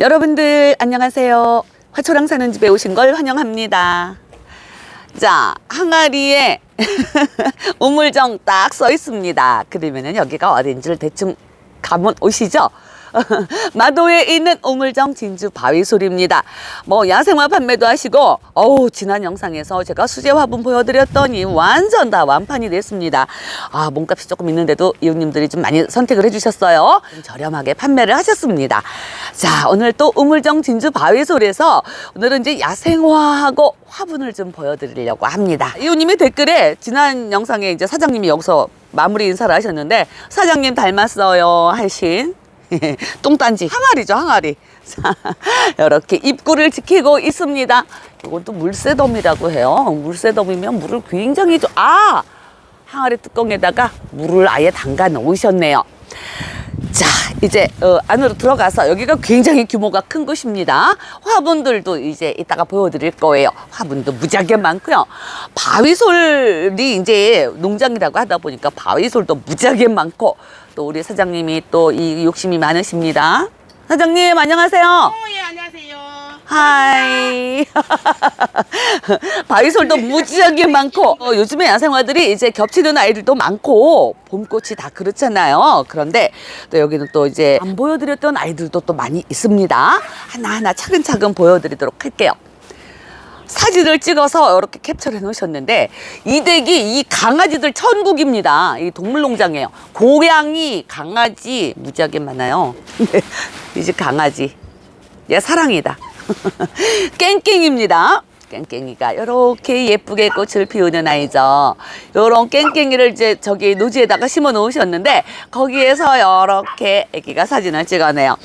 여러분들 안녕하세요. 화초랑 사는 집에 오신 걸 환영합니다. 자, 항아리에 우물정 딱 써 있습니다. 그러면은 여기가 어딘지를 대충 감은 오시죠? 마도에 있는 우물정 진주 바위솔입니다. 뭐 야생화 판매도 하시고, 지난 영상에서 제가 수제 화분 보여드렸더니 완전 다 완판이 됐습니다. 몸값이 조금 있는데도 이웃님들이 좀 많이 선택을 해주셨어요. 좀 저렴하게 판매를 하셨습니다. 자, 오늘 또 우물정 진주 바위솔에서 오늘은 이제 야생화하고 화분을 좀 보여드리려고 합니다. 이웃님이 댓글에 지난 영상에 이제 사장님이 여기서 마무리 인사를 하셨는데, 사장님 닮았어요 하신 똥단지 항아리죠, 항아리. 자, 이렇게 입구를 지키고 있습니다. 이건 또 물새돔이라고 해요. 물새돔이면 물을 굉장히 항아리 뚜껑에다가 물을 아예 담가 놓으셨네요. 자, 이제 안으로 들어가서 여기가 굉장히 규모가 큰 곳입니다. 화분들도 이제 이따가 보여드릴 거예요. 화분도 무지하게 많고요. 바위솔이 이제 농장이라고 하다 보니까 바위솔도 무지하게 많고, 또 우리 사장님이 또 이 욕심이 많으십니다. 사장님 안녕하세요. 예, 안녕하세요. 하이. 바위솔도 무지하게 많고, 요즘에 야생화들이 이제 겹치는 아이들도 많고, 봄꽃이 다 그렇잖아요. 그런데 또 여기는 또 이제 안 보여드렸던 아이들도 또 많이 있습니다. 하나하나 차근차근 보여드리도록 할게요. 사진을 찍어서 이렇게 캡처를 해 놓으셨는데, 이 댁이 이 강아지들 천국입니다. 이 동물농장이에요. 고양이, 강아지 무지하게 많아요. 이 집 강아지 얘 사랑이다. 깽깽입니다. 깽깽이가 이렇게 예쁘게 꽃을 피우는 아이죠. 요런 깽깽이를 이제 저기 노지에다가 심어 놓으셨는데, 거기에서 이렇게 애기가 사진을 찍어내요.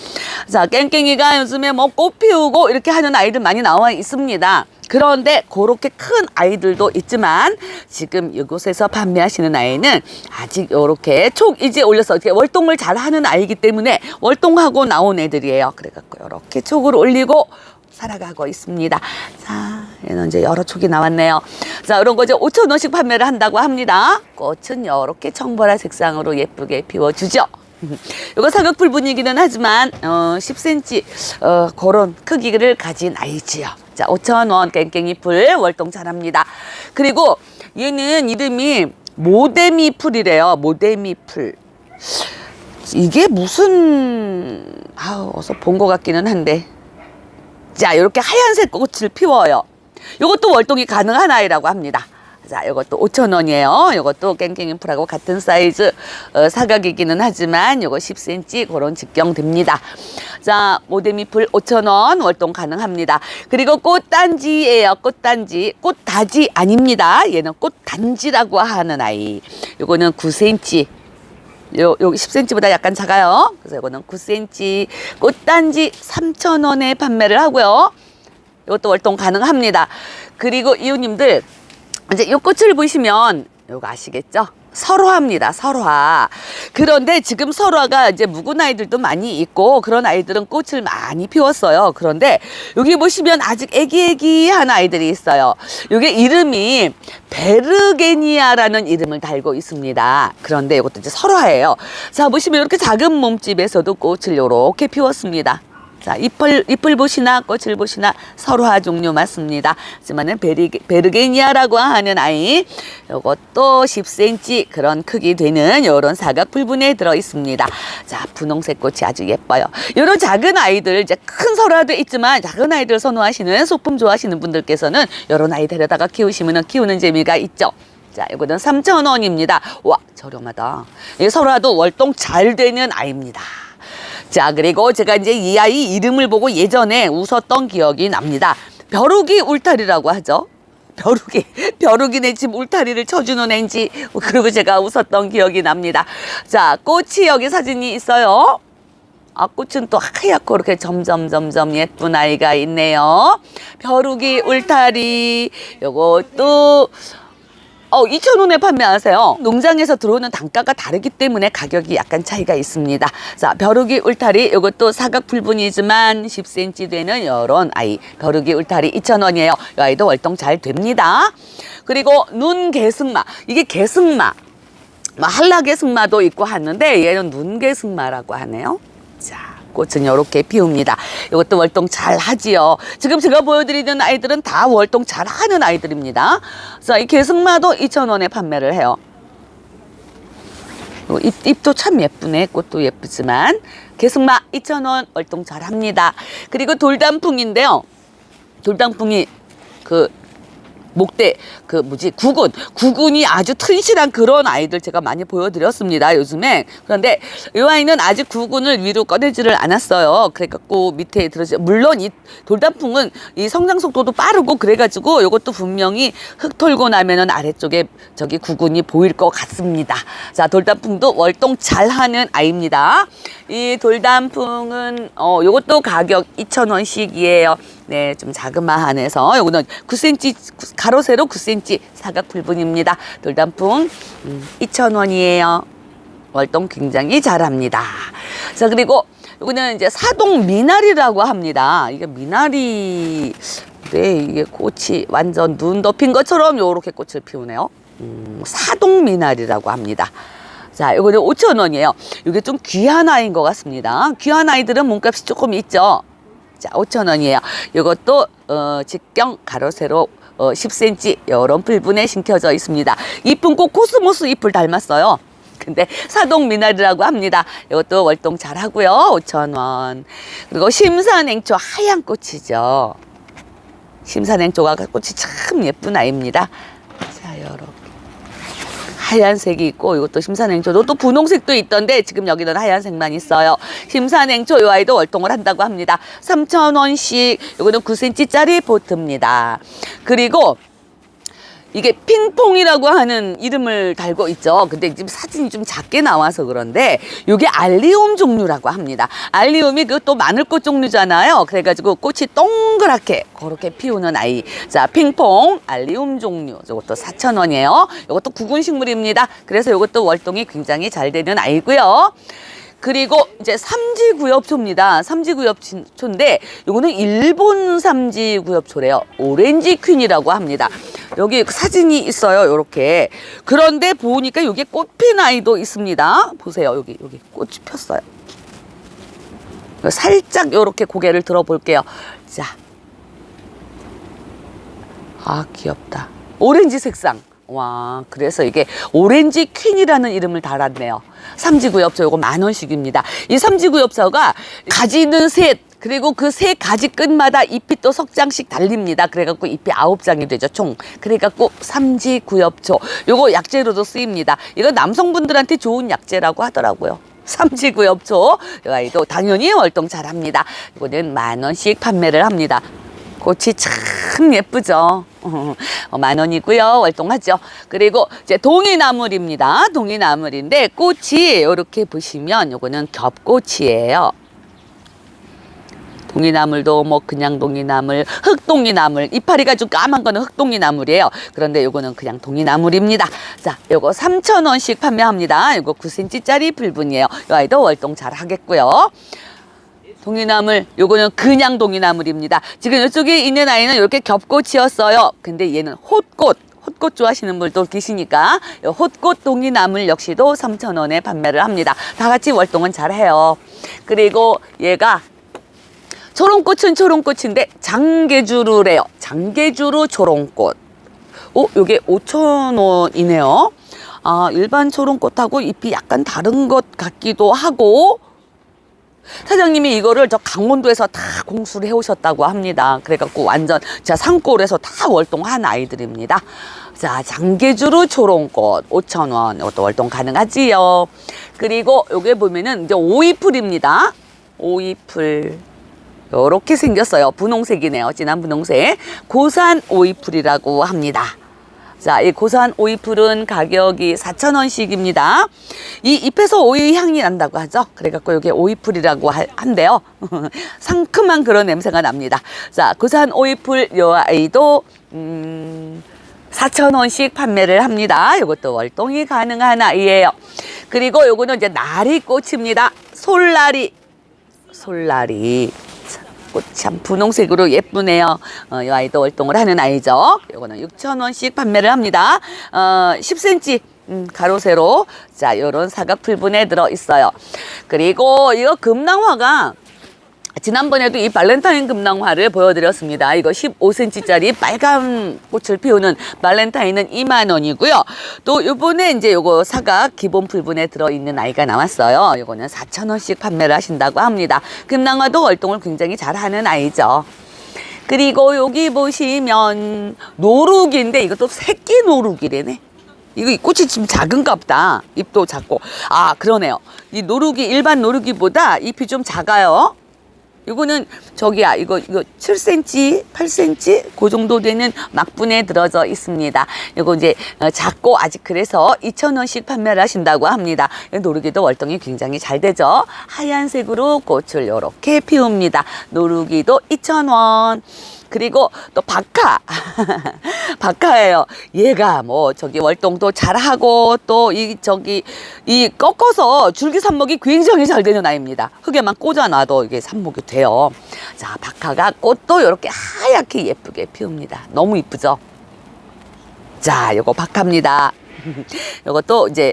자, 깽깽이가 요즘에 뭐 꽃 피우고 이렇게 하는 아이들 많이 나와 있습니다. 그런데 그렇게 큰 아이들도 있지만, 지금 이곳에서 판매하시는 아이는 아직 이렇게 촉 이제 올려서 이렇게 월동을 잘 하는 아이기 때문에 월동하고 나온 애들이에요. 그래갖고 이렇게 촉을 올리고 살아가고 있습니다. 자, 얘는 이제 여러 촉이 나왔네요. 자, 이런 거 이제 5,000원씩 판매를 한다고 합니다. 꽃은 이렇게 청보라 색상으로 예쁘게 피워주죠. 이거 사각풀분이기는 하지만 10cm 그런 크기를 가진 아이지요. 자, 5,000원 깽깽이풀 월동 잘합니다. 그리고 얘는 이름이 모데미풀이래요. 모데미풀. 이게 무슨 어서 본 것 같기는 한데, 자, 이렇게 하얀색 꽃을 피워요. 이것도 월동이 가능한 아이라고 합니다. 자, 이것도 5,000원이에요. 이것도 깽깽이풀하고 같은 사이즈 사각이기는 하지만 이거 10cm 그런 직경됩니다. 자, 모데미풀 5,000원 월동 가능합니다. 그리고 꽃단지예요. 꽃단지. 꽃다지 아닙니다. 얘는 꽃단지라고 하는 아이. 이거는 9cm. 여기 10cm보다 약간 작아요. 그래서 이거는 9cm. 꽃단지 3,000원에 판매를 하고요. 이것도 월동 가능합니다. 그리고 이웃님들, 이제 이 꽃을 보시면 이거 아시겠죠? 설화입니다. 설화. 그런데 지금 설화가 이제 묵은 아이들도 많이 있고, 그런 아이들은 꽃을 많이 피웠어요. 그런데 여기 보시면 아직 애기애기한 아이들이 있어요. 이게 이름이 베르게니아라는 이름을 달고 있습니다. 그런데 이것도 이제 설화예요. 자, 보시면 이렇게 작은 몸집에서도 꽃을 이렇게 피웠습니다. 자, 잎을 보시나 꽃을 보시나 설화 종류 맞습니다. 하지만은 베르게니아라고 하는 아이, 요것도 10cm 그런 크기 되는 요런 사각 풀분에 들어 있습니다. 자, 분홍색 꽃이 아주 예뻐요. 요런 작은 아이들, 이제 큰 설화도 있지만 작은 아이들 선호하시는, 소품 좋아하시는 분들께서는 요런 아이 데려다가 키우시면 키우는 재미가 있죠. 자, 이거는 3,000원입니다. 와, 저렴하다. 이 설화도 월동 잘 되는 아이입니다. 자, 그리고 제가 이제 이 아이 이름을 보고 예전에 웃었던 기억이 납니다. 벼룩이 울타리라고 하죠. 벼룩이네 집 울타리를 쳐주는 앤지. 그리고 제가 웃었던 기억이 납니다. 자, 꽃이 여기 사진이 있어요. 꽃은 또 하얗고 이렇게 점점 예쁜 아이가 있네요. 벼룩이 울타리. 요것도 2,000원에 판매하세요. 농장에서 들어오는 단가가 다르기 때문에 가격이 약간 차이가 있습니다. 자, 벼룩이 울타리, 이것도 사각 풀분이지만 10cm 되는 이런 아이, 벼룩이 울타리 2,000원이에요. 이 아이도 월동 잘 됩니다. 그리고 눈개승마, 이게 개승마, 한라개승마도 있고 하는데 얘는 눈개승마라고 하네요. 자, 꽃은 이렇게 피웁니다. 이것도 월동 잘 하지요. 지금 제가 보여드리는 아이들은 다 월동 잘 하는 아이들입니다. 자, 이 개승마도 2,000원에 판매를 해요. 잎도 참 예쁘네. 꽃도 예쁘지만 개승마 2,000원 월동 잘 합니다. 그리고 돌단풍인데요. 돌단풍이 목대 구근이 아주 튼실한 그런 아이들 제가 많이 보여드렸습니다, 요즘에. 그런데 이 아이는 아직 구근을 위로 꺼내지를 않았어요. 그래갖고 밑에 들어지. 물론 이 돌단풍은 이 성장 속도도 빠르고 그래가지고 이것도 분명히 흙 털고 나면은 아래쪽에 저기 구근이 보일 것 같습니다. 자, 돌단풍도 월동 잘하는 아이입니다. 이 돌단풍은 요것도 가격 2,000원씩이에요. 네, 좀 자그마한해서 요거는 9cm 가로 세로 9cm 사각 불분입니다. 돌단풍 2,000원이에요. 월동 굉장히 잘합니다. 자, 그리고 요거는 이제 사동 미나리라고 합니다. 이게 미나리, 네, 이게 꽃이 완전 눈 덮인 것처럼 요렇게 꽃을 피우네요. 사동 미나리라고 합니다. 자, 요거는 5,000원이에요. 이게 좀 귀한 아이인 것 같습니다. 귀한 아이들은 몸값이 조금 있죠. 자, 5,000원이에요. 이것도 직경 가로 세로 10cm 이런 불분에 심겨져 있습니다. 잎은 꼭 코스모스 잎을 닮았어요. 근데 사동 미나리라고 합니다. 이것도 월동 잘 하고요. 5,000원. 그리고 심산행초 하얀 꽃이죠. 심산행초가 꽃이 참 예쁜 아이입니다. 자, 이렇게 하얀색이 있고, 이것도 심산행초도 또 분홍색도 있던데 지금 여기는 하얀색만 있어요. 심산행초 이 아이도 월동을 한다고 합니다. 3,000원씩. 이거는 9cm짜리 보트입니다. 그리고 이게 핑퐁이라고 하는 이름을 달고 있죠. 근데 지금 사진이 좀 작게 나와서 그런데 이게 알리움 종류라고 합니다. 알리움이 또 마늘꽃 종류잖아요. 그래가지고 꽃이 동그랗게 그렇게 피우는 아이. 자, 핑퐁 알리움 종류. 이것도 4,000원이에요. 이것도 구근식물입니다. 그래서 이것도 월동이 굉장히 잘 되는 아이고요. 그리고 이제 삼지구엽초입니다. 삼지구엽초인데 요거는 일본 삼지구엽초래요. 오렌지 퀸이라고 합니다. 여기 사진이 있어요, 요렇게. 그런데 보니까 여기에 꽃핀 아이도 있습니다. 보세요, 여기 꽃이 폈어요. 살짝 요렇게 고개를 들어볼게요. 자, 아, 귀엽다. 오렌지 색상. 와, 그래서 이게 오렌지 퀸이라는 이름을 달았네요. 삼지구엽초 요거 10,000원씩입니다. 이 삼지구엽초가 가지는 셋, 그리고 그 세 가지 끝마다 잎이 또 석 장씩 달립니다. 그래갖고 잎이 9장이 되죠, 총. 그래갖고 삼지구엽초. 요거 약재로도 쓰입니다. 이거 남성분들한테 좋은 약재라고 하더라고요. 삼지구엽초. 이 아이도 당연히 월동 잘합니다. 이거는 10,000원씩 판매를 합니다. 꽃이 참 예쁘죠. 10,000원이고요. 월동하죠. 그리고 이제 동이나물입니다. 동이나물인데 꽃이 이렇게 보시면 요거는 겹꽃이에요. 동이나물도 뭐 그냥 동이나물, 흑동이나물, 이파리가 좀 까만 거는 흑동이나물이에요. 그런데 요거는 그냥 동이나물입니다. 자, 요거 3,000원씩 판매합니다. 요거 9cm짜리 불분이에요. 이 아이도 월동 잘 하겠고요. 동이나물, 요거는 그냥 동이나물입니다. 지금 이쪽에 있는 아이는 이렇게 겹꽃이었어요. 근데 얘는 홑꽃 좋아하시는 분도 계시니까 홑꽃 동이나물 역시도 3,000원에 판매를 합니다. 다 같이 월동은 잘해요. 그리고 얘가 초롱꽃은 초롱꽃인데 장개주루래요. 장개주루 초롱꽃. 요게 5,000원이네요. 아, 일반 초롱꽃하고 잎이 약간 다른 것 같기도 하고, 사장님이 이거를 저 강원도에서 다 공수를 해오셨다고 합니다. 그래갖고 완전 자 산골에서 다 월동한 아이들입니다. 자, 장개주루 초롱꽃 5,000원. 이것도 월동 가능하지요. 그리고 요게 보면은 이제 오이풀입니다. 오이풀. 요렇게 생겼어요. 분홍색이네요. 진한 분홍색. 고산 오이풀이라고 합니다. 자, 이 고산 오이풀은 가격이 4,000원씩입니다. 이 잎에서 오이 향이 난다고 하죠. 그래갖고 이게 오이풀이라고 한대요. 상큼한 그런 냄새가 납니다. 자, 고산 오이풀 요 아이도 4,000원씩 판매를 합니다. 이것도 월동이 가능한 아이예요. 그리고 요거는 이제 나리꽃입니다. 솔나리. 꽃 참 분홍색으로 예쁘네요. 이 아이도 월동을 하는 아이죠. 요거는 6,000원씩 판매를 합니다. 10cm 가로 세로 자 요런 사각 풀분에 들어 있어요. 그리고 이거 금낭화가 지난번에도 이 발렌타인 금낭화를 보여드렸습니다. 이거 15cm짜리 빨간 꽃을 피우는 발렌타인은 2만 원이고요. 또 요번에 이제 요거 사각 기본 풀분에 들어있는 아이가 나왔어요. 요거는 4,000원씩 판매를 하신다고 합니다. 금낭화도 월동을 굉장히 잘하는 아이죠. 그리고 여기 보시면 노루기인데 이것도 새끼 노루기래네. 이거 이 꽃이 좀 작은가 보다. 잎도 작고. 아 그러네요. 이 노루기 일반 노루기보다 잎이 좀 작아요. 이거는 저기야 이거 7cm, 8cm 그 정도 되는 막분에 들어져 있습니다. 이거 이제 작고 아직 그래서 2,000원씩 판매를 하신다고 합니다. 노루기도 월동이 굉장히 잘 되죠. 하얀색으로 꽃을 이렇게 피웁니다. 노루기도 2,000원. 그리고 또 박하 박하예요. 얘가 뭐 저기 월동도 잘하고 또 이 꺾어서 줄기 삽목이 굉장히 잘 되는 아이입니다. 흙에만 꽂아놔도 이게 삽목이 돼요. 자 박하가 꽃도 이렇게 하얗게 예쁘게 피웁니다. 너무 이쁘죠. 자 요거 박하입니다. 이것도 이제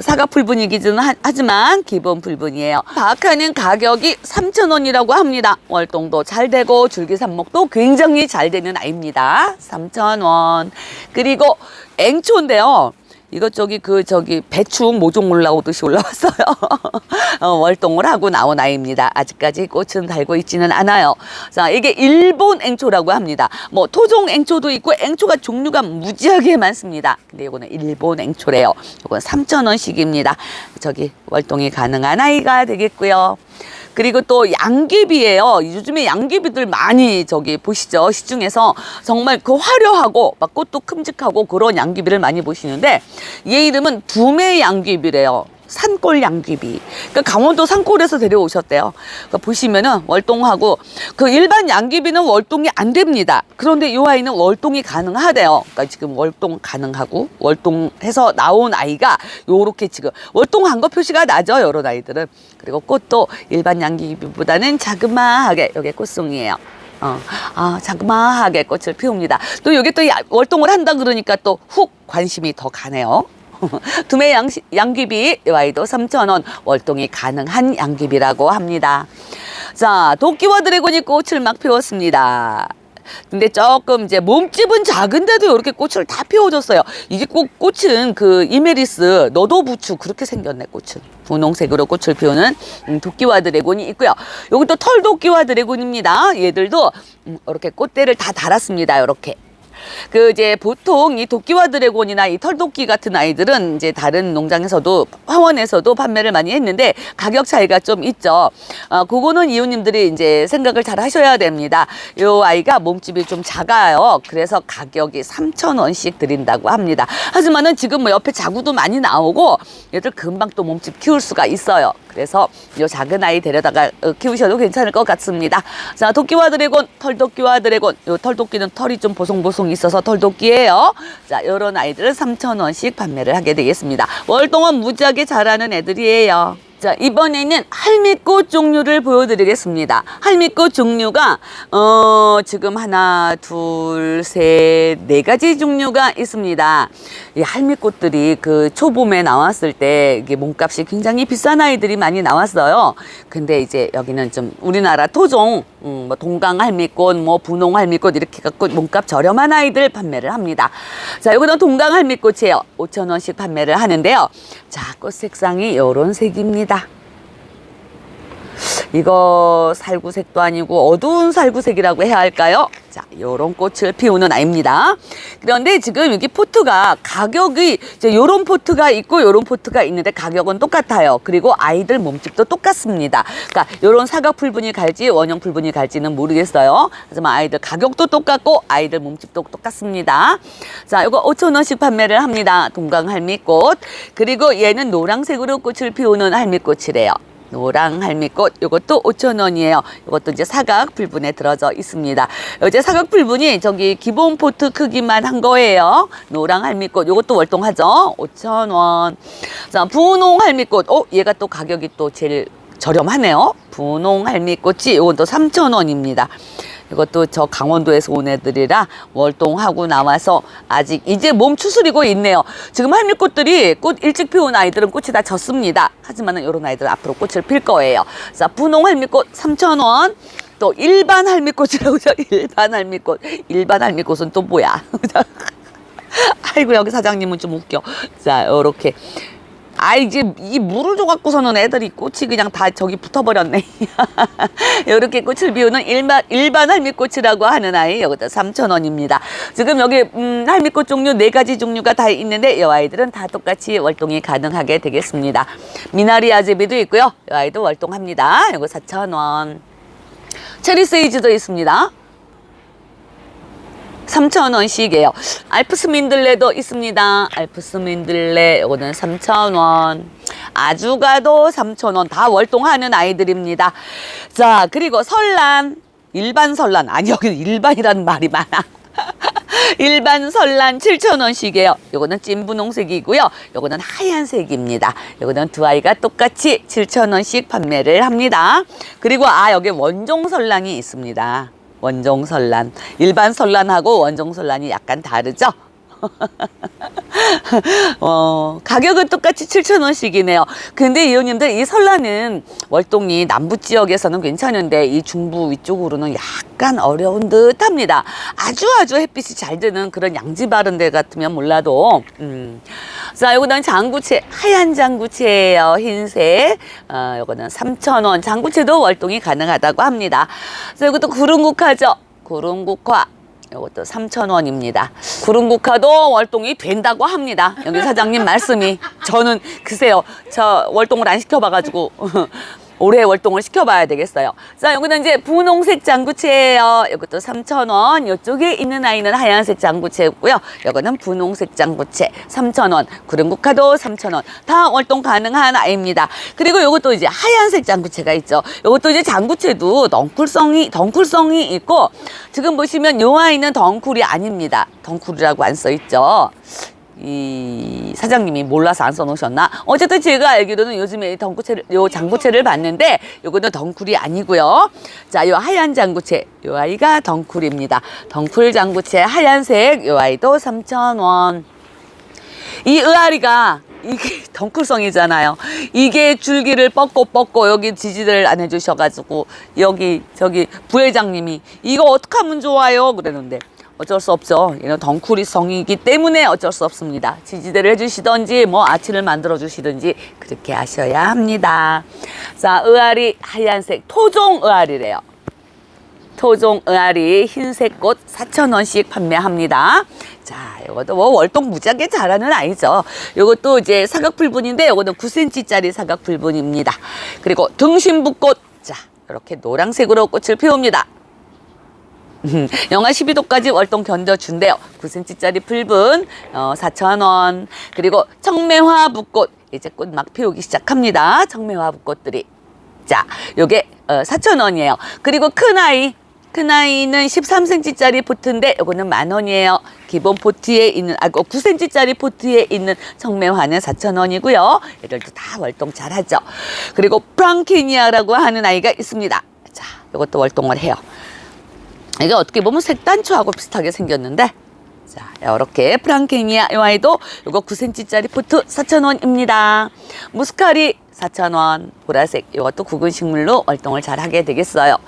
사각 풀분이기는 하지만 기본 풀분이에요. 박하는 가격이 3,000원이라고 합니다. 월동도 잘 되고 줄기삽목도 굉장히 잘 되는 아이입니다. 3,000원. 그리고 앵초인데요. 이거 저기 배충 모종 올라오듯이 올라왔어요. 월동을 하고 나온 아이입니다. 아직까지 꽃은 달고 있지는 않아요. 자, 이게 일본 앵초라고 합니다. 뭐 토종 앵초도 있고 앵초가 종류가 무지하게 많습니다. 근데 이거는 일본 앵초래요. 이건 3,000원씩입니다. 저기 월동이 가능한 아이가 되겠고요. 그리고 또 양귀비예요. 요즘에 양귀비들 많이 저기 보시죠. 시중에서 정말 그 화려하고 막 꽃도 큼직하고 그런 양귀비를 많이 보시는데 얘 이름은 두메 양귀비래요. 산골 양귀비. 그러니까 강원도 산골에서 데려오셨대요. 그러니까 보시면은 월동하고 그 일반 양귀비는 월동이 안 됩니다. 그런데 이 아이는 월동이 가능하대요. 그러니까 지금 월동 가능하고 월동해서 나온 아이가 요렇게 지금 월동한 거 표시가 나죠. 요런 아이들은. 그리고 꽃도 일반 양귀비보다는 자그마하게 여기 꽃송이에요. 자그마하게 꽃을 피웁니다. 또 여기 또 월동을 한다 그러니까 또 훅 관심이 더 가네요. 두메 양귀비 이 아이도 3,000원 월동이 가능한 양귀비라고 합니다. 자, 도끼와 드래곤이 꽃을 막 피웠습니다. 근데 조금 이제 몸집은 작은데도 이렇게 꽃을 다 피워줬어요. 이게 꽃은 그 이메리스 너도부추 그렇게 생겼네. 꽃은 분홍색으로 꽃을 피우는 도끼와 드래곤이 있고요. 여기 또 털도끼와 드래곤입니다. 얘들도 이렇게 꽃대를 다 달았습니다. 이렇게. 그 이제 보통 이 도끼와 드래곤이나 이 털도끼 같은 아이들은 이제 다른 농장에서도 화원에서도 판매를 많이 했는데 가격 차이가 좀 있죠. 그거는 이웃님들이 이제 생각을 잘 하셔야 됩니다. 요 아이가 몸집이 좀 작아요. 그래서 가격이 3,000원씩 드린다고 합니다. 하지만은 지금 뭐 옆에 자구도 많이 나오고 얘들 금방 또 몸집 키울 수가 있어요. 그래서 요 작은 아이 데려다가 키우셔도 괜찮을 것 같습니다. 자, 도끼와 드래곤, 털도끼와 드래곤. 요 털도끼는 털이 좀 보송보송 있어서 털도끼예요. 자, 요런 아이들은 3,000원씩 판매를 하게 되겠습니다. 월동은 무지하게 잘하는 애들이에요. 자, 이번에는 할미꽃 종류를 보여드리겠습니다. 할미꽃 종류가 지금 하나, 둘, 셋, 네 가지 종류가 있습니다. 이 할미꽃들이 그 초봄에 나왔을 때 이게 몸값이 굉장히 비싼 아이들이 많이 나왔어요. 근데 이제 여기는 좀 우리나라 토종 뭐 동강 할미꽃, 뭐 분홍 할미꽃 이렇게 갖고 몸값 저렴한 아이들 판매를 합니다. 자, 여기는 동강 할미꽃이에요. 5,000원씩 판매를 하는데요. 자, 꽃 색상이 요런 색입니다. 이거 살구색도 아니고 어두운 살구색이라고 해야 할까요? 자, 요런 꽃을 피우는 아이입니다. 그런데 지금 여기 포트가 가격이 이제 요런 포트가 있고 요런 포트가 있는데 가격은 똑같아요. 그리고 아이들 몸집도 똑같습니다. 그러니까 요런 사각 풀분이 갈지 원형 풀분이 갈지는 모르겠어요. 하지만 아이들 가격도 똑같고 아이들 몸집도 똑같습니다. 자, 요거 5,000원씩 판매를 합니다. 동강 할미꽃. 그리고 얘는 노란색으로 꽃을 피우는 할미꽃이래요. 노랑 할미꽃 요것도 5,000원이에요. 요것도 이제 사각 풀분에 들어져 있습니다. 이제 사각 풀분이 저기 기본 포트 크기만 한 거예요. 노랑 할미꽃 요것도 월동하죠. 5,000원. 자, 분홍 할미꽃. 얘가 또 가격이 또 제일 저렴하네요. 분홍 할미꽃이 요것도 3,000원입니다. 이것도 저 강원도에서 온 애들이라 월동하고 나와서 아직 이제 몸 추스리고 있네요. 지금 할미꽃들이 꽃 일찍 피운 아이들은 꽃이 다 졌습니다. 하지만은 이런 아이들은 앞으로 꽃을 필 거예요. 자, 분홍 할미꽃 3,000원. 또 일반 할미꽃이라고 죠. 일반 할미꽃. 일반 할미꽃은 또 뭐야? 아이고, 여기 사장님은 좀 웃겨. 자, 요렇게. 이제 이 물을 줘갖고서는 애들이 꽃이 그냥 다 저기 붙어버렸네. 이렇게 꽃을 피우는 일반 할미꽃이라고 하는 아이, 이것도 3,000원입니다. 지금 여기 할미꽃 종류 4가지 종류가 다 있는데 이 아이들은 다 똑같이 월동이 가능하게 되겠습니다. 미나리 아제비도 있고요. 이 아이도 월동합니다. 이거 4,000원. 체리 세이지도 있습니다. 3,000원씩이에요. 알프스 민들레도 있습니다. 알프스 민들레 이거는 3,000원. 아주가도 3,000원. 다 월동하는 아이들입니다. 자, 그리고 설란, 일반 설란. 아니, 여기 일반이라는 말이 많아. 일반 설란 7,000원씩이에요. 요거는 찐 분홍색이고요. 요거는 하얀색입니다. 요거는 두 아이가 똑같이 7,000원씩 판매를 합니다. 그리고 여기 원종 설란이 있습니다. 원종 설란. 일반 설란하고 원종 설란이 약간 다르죠? 가격은 똑같이 7,000원씩이네요. 근데 이호님들, 이 설란은 월동이 남부 지역에서는 괜찮은데 이 중부 위쪽으로는 약간 어려운 듯 합니다. 아주 햇빛이 잘 드는 그런 양지 바른 데 같으면 몰라도 자, 요거는 장구채, 하얀 장구채예요. 흰색. 요거는 3,000원. 장구채도 월동이 가능하다고 합니다. 자, 이것도 구름국화죠. 구름국화. 이것도 3,000원입니다. 구름국화도 월동이 된다고 합니다. 여기 사장님 말씀이. 저는 글쎄요, 저 월동을 안 시켜봐가지고 올해 월동을 시켜봐야 되겠어요. 자, 여기는 이제 분홍색 장구채예요. 이것도 3,000원. 이쪽에 있는 아이는 하얀색 장구채고요. 이거는 분홍색 장구채 3,000원. 구름국화도 3,000원. 다 월동 가능한 아이입니다. 그리고 이것도 이제 하얀색 장구채가 있죠. 이것도 이제 장구채도 덩쿨성이 있고, 지금 보시면 이 아이는 덩쿨이 아닙니다. 덩쿨이라고 안 써 있죠. 이 사장님이 몰라서 안 써놓으셨나? 어쨌든 제가 알기로는 요즘에 요 장구채를 봤는데 요거는 덩쿨이 아니고요. 자, 요 하얀 장구채, 요 아이가 덩쿨입니다. 덩쿨 장구채 하얀색, 요 아이도 3,000원. 이 의아리가 이게 덩쿨성이잖아요. 이게 줄기를 뻗고 여기 지지를 안 해주셔가지고 저기 부회장님이 이거 어떻게 하면 좋아요? 그러는데 어쩔 수 없죠. 얘는 덩쿨이성이기 때문에 어쩔 수 없습니다. 지지대를 해주시던지 아치를 만들어 주시든지 그렇게 하셔야 합니다. 자, 의아리 하얀색 토종 의아리래요. 토종 의아리 흰색 꽃 4,000원씩 판매합니다. 자, 이것도 월동 무지하게 잘하는 아이죠. 이것도 이제 사각풀분인데 이거는 9cm짜리 사각풀분입니다. 그리고 등심붓꽃. 자, 이렇게 노란색으로 꽃을 피웁니다. 영하 12도까지 월동 견뎌준대요. 9cm짜리 풀분 4,000원. 그리고 청매화 붓꽃. 이제 꽃 막 피우기 시작합니다. 청매화 붓꽃들이. 자, 요게 4,000원이에요. 그리고 큰 아이는 13cm짜리 포트인데 요거는 10,000원이에요. 기본 포트에 있는 9cm짜리 포트에 있는 청매화는 4,000원이고요. 얘들도 다 월동 잘하죠. 그리고 프랑키니아라고 하는 아이가 있습니다. 자, 요것도 월동을 해요. 이게 어떻게 보면 색단초하고 비슷하게 생겼는데, 자, 이렇게 프랑케니아 이 아이도 이거 9cm짜리 포트 4,000원입니다. 무스카리 4,000원. 보라색 이것도 구근 식물로 월동을 잘 하게 되겠어요.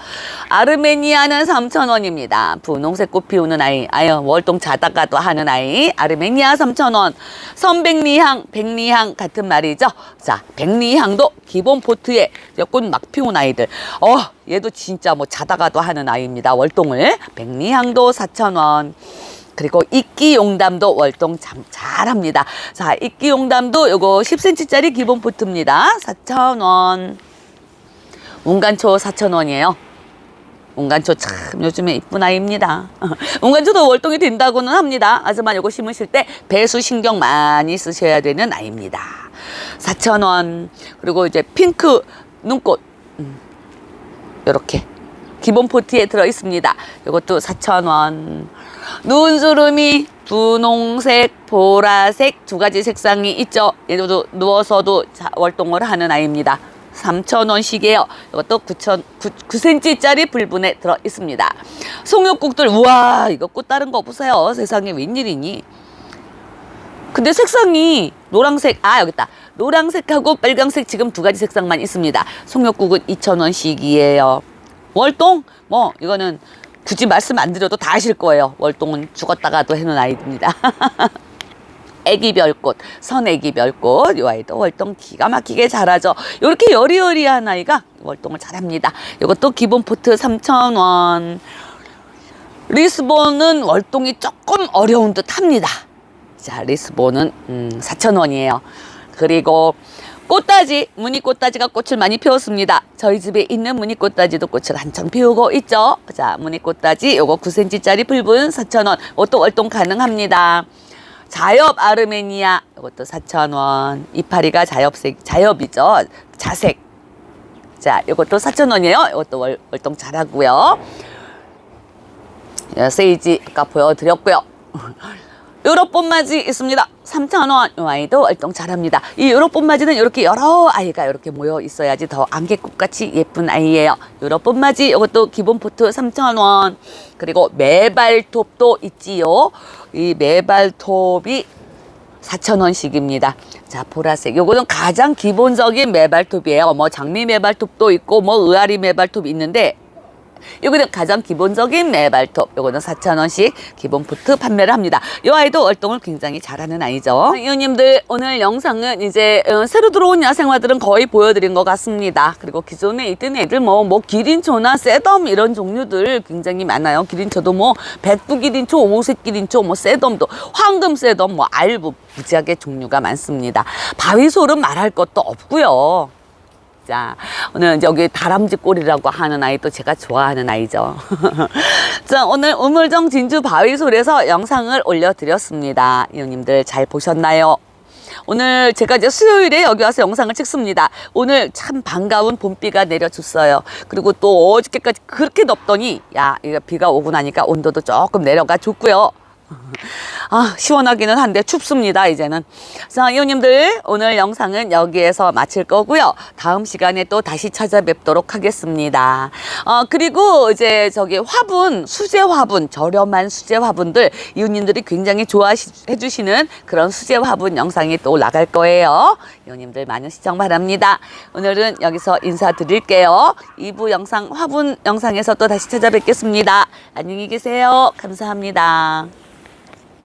아르메니아는 3,000원입니다. 분홍색 꽃 피우는 아이. 월동 자다가도 하는 아이. 아르메니아 3,000원. 선백리향, 백리향 같은 말이죠. 자, 백리향도 기본 포트에 꽃 막 피운 아이들. 얘도 진짜 자다가도 하는 아이입니다. 월동을. 백리향도 4,000원. 그리고 이끼용담도 월동 참 잘합니다. 자, 이끼용담도 요거 10cm짜리 기본 포트입니다. 4,000원. 운간초 4,000원이에요. 운간초 참 요즘에 이쁜 아이입니다. 운간초도 월동이 된다고는 합니다. 하지만 요거 심으실 때 배수 신경 많이 쓰셔야 되는 아이입니다. 4,000원. 그리고 이제 핑크 눈꽃. 요렇게 기본 포트에 들어 있습니다. 요것도 4,000원. 눈주름이 분홍색, 보라색 두 가지 색상이 있죠. 얘도 누워서도 월동을 하는 아이입니다. 3,000원씩이에요. 이것도 9cm짜리 불분에 들어 있습니다. 송역국들, 우와, 이거 꽃 다른 거 보세요. 세상에 웬일이니? 근데 색상이 노란색, 여기 있다. 노란색하고 빨강색 지금 두 가지 색상만 있습니다. 송역국은 2,000원씩이에요. 월동? 뭐, 이거는 굳이 말씀 안 드려도 다 아실 거예요. 월동은 죽었다가도 해놓은 아이입니다. 애기별꽃, 선애기별꽃. 이 아이도 월동 기가 막히게 잘하죠. 이렇게 여리여리한 아이가 월동을 잘합니다. 이것도 기본 포트 3,000원. 리스본은 월동이 조금 어려운 듯 합니다. 자, 리스본은 4,000원이에요. 그리고 꽃다지, 무늬꽃다지가 꽃을 많이 피웠습니다. 저희 집에 있는 무늬꽃다지도 꽃을 한창 피우고 있죠. 자, 무늬꽃다지 요거 9cm짜리 불분 4,000원. 이것도 월동 가능합니다. 자엽 아르메니아 이것도 4,000원. 이파리가 자엽이죠. 자색. 자, 이것도 4,000원이에요. 이것도 월동 잘하고요. 세이지 아까 보여드렸고요. 유럽봄맞이 있습니다. 3,000원. 이 아이도 월동 잘합니다. 이 유럽봄맞이는 이렇게 여러 아이가 이렇게 모여 있어야지 더 안개꽃같이 예쁜 아이예요. 유럽봄맞이 이것도 기본 포트 3,000원. 그리고 매발톱도 있지요. 이 매발톱이 4,000원씩입니다. 자, 보라색. 요거는 가장 기본적인 매발톱이에요. 뭐 장미 매발톱도 있고 뭐 의아리 매발톱이 있는데 요거는 가장 기본적인 매발톱. 요거는 4,000원씩 기본 포트 판매를 합니다. 요 아이도 월동을 굉장히 잘하는 아이죠. 이웃님들, 오늘 영상은 이제 새로 들어온 야생화들은 거의 보여드린 것 같습니다. 그리고 기존에 있던 애들 뭐 기린초나 새덤 이런 종류들 굉장히 많아요. 기린초도 뭐 백두기린초, 오색기린초, 뭐 새덤도 황금새덤, 뭐 알부 무지하게 종류가 많습니다. 바위솔은 말할 것도 없고요. 자, 오늘 여기 다람쥐 꼴이라고 하는 아이도 제가 좋아하는 아이죠. 자, 오늘 우물정 진주 바위솔에서 영상을 올려드렸습니다. 이웃님들 잘 보셨나요? 오늘 제가 이제 수요일에 여기 와서 영상을 찍습니다. 오늘 참 반가운 봄비가 내려줬어요. 그리고 또 어저께까지 그렇게 덥더니 이거 비가 오고 나니까 온도도 조금 내려가 줬고요. 시원하기는 한데 춥습니다, 이제는. 자, 이웃님들, 오늘 영상은 여기에서 마칠 거고요. 다음 시간에 또 다시 찾아뵙도록 하겠습니다. 그리고 이제 화분, 수제 화분, 저렴한 수제 화분들 이웃님들이 굉장히 좋아해 주시는 그런 수제 화분 영상이 또 나갈 거예요. 이웃님들 많은 시청 바랍니다. 오늘은 여기서 인사드릴게요. 2부 영상, 화분 영상에서 또 다시 찾아뵙겠습니다. 안녕히 계세요. 감사합니다.